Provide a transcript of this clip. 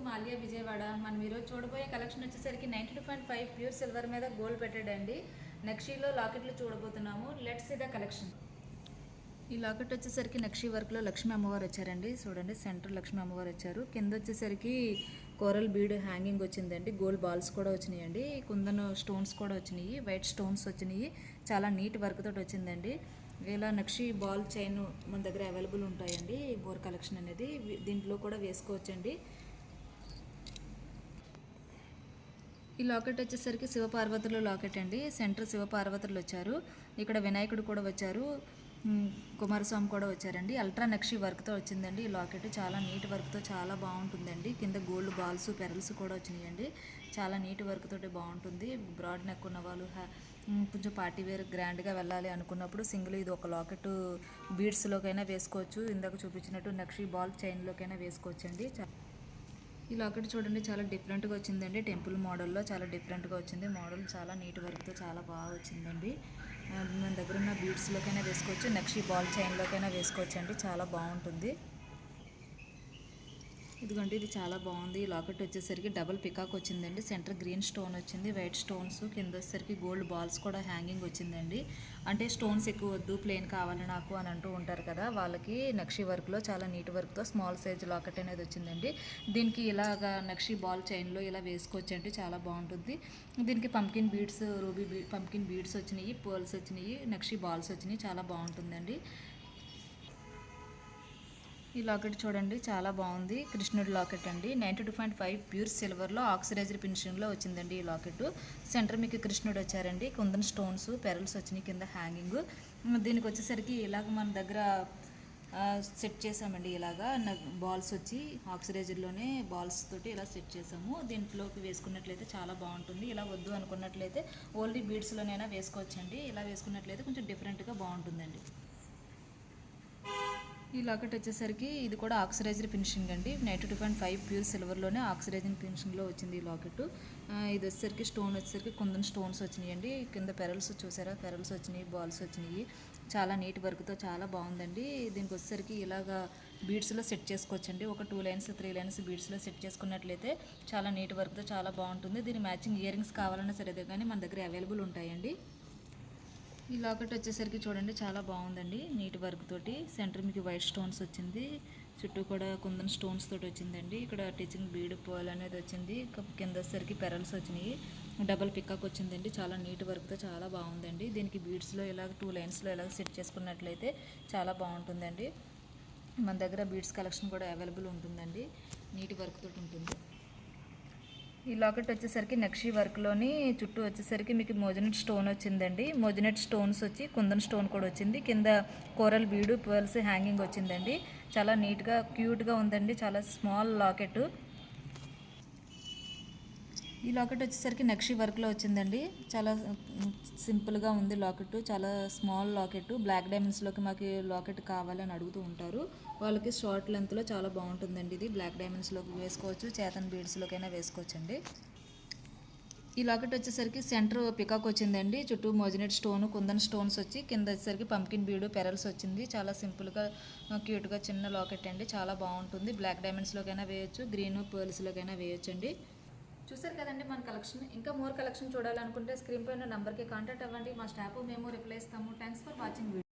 మాల్యా విజయవాడ. మనం ఈరోజు చూడబోయే కలెక్షన్ వచ్చేసరికి 92.5 ప్యూర్ సిల్వర్ మీద గోల్డ్ పెట్టాడండి. నక్షీలో లాకెట్లు చూడబోతున్నాము. Let's see the collection. ఈ లాకెట్ వచ్చేసరికి నక్షీ వర్క్లో లక్ష్మీ అమ్మవారు వచ్చారండి. చూడండి, సెంటర్ లక్ష్మీ అమ్మవారు వచ్చారు. కింద వచ్చేసరికి కోరల్ బీడ్ హ్యాంగింగ్ వచ్చిందండి. గోల్డ్ బాల్స్ కూడా వచ్చినాయండి. కుందన్ స్టోన్స్ కూడా వచ్చినాయి. వైట్ స్టోన్స్ వచ్చినాయి. చాలా నీట్ వర్క్ తోటి వచ్చిందండి. ఇలా నక్షీ బాల్ చైన్ మన దగ్గర అవైలబుల్ ఉంటాయండి. బోర్ కలెక్షన్ అనేది దీంట్లో కూడా వేసుకోవచ్చండి. ఈ లాకెట్ వచ్చేసరికి శివపార్వతుల లాకెట్ అండి. సెంటర్ శివపార్వతులు వచ్చారు. ఇక్కడ వినాయకుడు కూడా వచ్చారు. కుమారస్వామి కూడా వచ్చారండి. అల్ట్రా నక్షి వర్క్తో వచ్చిందండి. ఈ లాకెట్ చాలా నీట్ వర్క్తో చాలా బాగుంటుందండి. కింద గోల్డ్ బాల్స్ పెరల్స్ కూడా వచ్చినాయండి. చాలా నీట్ వర్క్ తోటి బాగుంటుంది. బ్రాడ్ నెక్ ఉన్న వాళ్ళు కొంచెం పార్టీ వేర్ గ్రాండ్గా వెళ్ళాలి అనుకున్నప్పుడు సింగిల్ ఇది ఒక లాకెట్ బీడ్స్లోకైనా వేసుకోవచ్చు. ఇందాక చూపించినట్టు నక్షి బాల్ చైన్లోకైనా వేసుకోవచ్చండి. ఈ లాకెట్ చూడండి, చాలా డిఫరెంట్గా వచ్చిందండి. టెంపుల్ మోడల్లో చాలా డిఫరెంట్గా వచ్చింది. మోడల్ చాలా నీట్ వర్క్తో చాలా బాగా వచ్చిందండి. మన దగ్గర ఉన్న బీడ్స్లోకైనా వేసుకోవచ్చు, నక్షి బాల్ చైన్లోకైనా వేసుకోవచ్చు అండి. చాలా బాగుంటుంది. ఇదిగోండి, ఇది చాలా బాగుంది. ఈ లాకెట్ వచ్చేసరికి డబుల్ పికాక్ వచ్చిందండి. సెంటర్ గ్రీన్ స్టోన్ వచ్చింది, వైట్ స్టోన్స్, కింద వచ్చేసరికి గోల్డ్ బాల్స్ కూడా హ్యాంగింగ్ వచ్చిందండి. అంటే స్టోన్స్ ఎక్కువ వద్దు, ప్లెయిన్ కావాలి నాకు అని అంటూ ఉంటారు కదా, వాళ్ళకి నక్షి వర్క్లో చాలా నీట్ వర్క్తో స్మాల్ సైజ్ లాకెట్ అనేది వచ్చిందండి. దీనికి ఇలాగా నక్షి బాల్ చైన్లో ఇలా వేసుకోవచ్చు అంటే చాలా బాగుంటుంది. దీనికి pumpkin beads, ruby pumpkin beads వచ్చినాయి, పర్ల్స్ వచ్చినాయి, నక్షి బాల్స్ వచ్చినాయి. చాలా బాగుంటుందండి. ఈ లాకెట్ చూడండి, చాలా బాగుంది. కృష్ణుడి లాకెట్ అండి. 92.5 ప్యూర్ సిల్వర్లో ఆక్సిడైజ్డ్ ఫినిషింగ్లో వచ్చిందండి ఈ లాకెట్. సెంటర్ మీకు కృష్ణుడు వచ్చారండి. కుందన్ స్టోన్స్ పెరల్స్ వచ్చినాయి కింద హ్యాంగింగ్. దీనికి వచ్చేసరికి ఇలాగ మన దగ్గర సెట్ చేసామండి. ఇలాగా బాల్స్ వచ్చి ఆక్సిడైజ్డ్లోనే బాల్స్ తోటి ఇలా సెట్ చేసాము. దీంట్లోకి వేసుకున్నట్లయితే చాలా బాగుంటుంది. ఇలా వద్దు అనుకున్నట్లయితే ఓన్లీ బీడ్స్లోనైనా వేసుకోవచ్చండి. ఇలా వేసుకున్నట్లయితే కొంచెం డిఫరెంట్గా బాగుంటుందండి. ఈ లాకెట్ వచ్చేసరికి ఇది కూడా ఆక్సిడైజ్డ్ ఫినిషింగ్ అండి. 92.5 ప్యూర్ సిల్వర్లోనే ఆక్సిడైజ్డ్ ఫినిషింగ్లో వచ్చింది ఈ లాకెట్. ఇది వచ్చేసరికి స్టోన్ వచ్చేసరికి కుందన్ స్టోన్స్ వచ్చినాయండి. కింద పెరల్స్ చూసారా, పెరల్స్ వచ్చినాయి, బాల్స్ వచ్చినాయి. చాలా నీట్ వర్క్తో చాలా బాగుందండి. దీనికి వచ్చేసరికి ఇలాగా బీడ్స్లో సెట్ చేసుకోవచ్చండి. ఒక 2 లైన్స్ 3 లైన్స్ బీడ్స్లో సెట్ చేసుకున్నట్లయితే చాలా నీట్ వర్క్తో చాలా బాగుంటుంది. దీని మ్యాచింగ్ ఇయర్ రింగ్స్ కావాలన్నా సరే కానీ మన దగ్గర అవైలబుల్ ఉంటాయండి. ఈ లాకెట్ వచ్చేసరికి చూడండి, చాలా బాగుందండి. నీట్ వర్క్ తోటి సెంటర్ మీకు వైట్ స్టోన్స్ వచ్చింది. చుట్టూ కూడా కుందన్ స్టోన్స్ తోటి వచ్చిందండి. ఇక్కడ టీచింగ్ బీడ్ పోల్ అనేది వచ్చింది. కింద వచ్చేసరికి పెరల్స్ వచ్చినాయి. డబల్ పికాక్ వచ్చిందండి. చాలా నీట్ వర్క్తో చాలా బాగుందండి. దీనికి బీడ్స్లో ఇలా 2 లైన్స్లో ఇలా సెట్ చేసుకున్నట్లయితే చాలా బాగుంటుందండి. మన దగ్గర బీడ్స్ కలెక్షన్ కూడా అవైలబుల్ ఉంటుందండి. నీట్ వర్క్ తోటి ఉంటుంది. ఈ లాకెట్ వచ్చేసరికి నక్షి వర్క్లోని చుట్టూ వచ్చేసరికి మీకు మోజనెట్ స్టోన్ వచ్చిందండి. మోజనెట్ స్టోన్స్ వచ్చి కుందన్ స్టోన్ కూడా వచ్చింది. కింద కోరల్ బీడు పర్ల్స్ హ్యాంగింగ్ వచ్చిందండి. చాలా నీట్గా క్యూట్గా ఉందండి. చాలా స్మాల్ లాకెట్. ఈ లాకెట్ వచ్చేసరికి నక్షి వర్క్లో వచ్చిందండి. చాలా సింపుల్గా ఉంది లాకెట్. చాలా స్మాల్ లాకెట్. బ్లాక్ డైమండ్స్లోకి మాకు లాకెట్ కావాలని అడుగుతూ ఉంటారు. వాళ్ళకి షార్ట్ లెంత్లో చాలా బాగుంటుందండి. ఇది బ్లాక్ డైమండ్స్లోకి వేసుకోవచ్చు, చేతన్ బీడ్స్లోకైనా వేసుకోవచ్చండి. ఈ లాకెట్ వచ్చేసరికి సెంటర్ పికాక్ వచ్చిందండి. చుట్టూ మోజనెట్ స్టోన్, కుందన్ స్టోన్స్ వచ్చి కింద వచ్చేసరికి పంకిన్ బీడు పెరల్స్ వచ్చింది. చాలా సింపుల్గా క్యూట్గా చిన్న లాకెట్ అండి. చాలా బాగుంటుంది. బ్లాక్ డైమండ్స్లోకైనా వేయచ్చు, గ్రీన్ పర్ల్స్లోకైనా వేయచ్చు అండి. చూసారు కదండి మన కలెక్షన్. ఇంకా మోర్ కలెక్షన్ చూడాలనుకుంటే స్క్రీన్ పైన నెంబర్కి కాంటాక్ట్ అవ్వండి. మా స్టాఫ్ మేము రిప్లై ఇస్తాము. Thanks for watching video.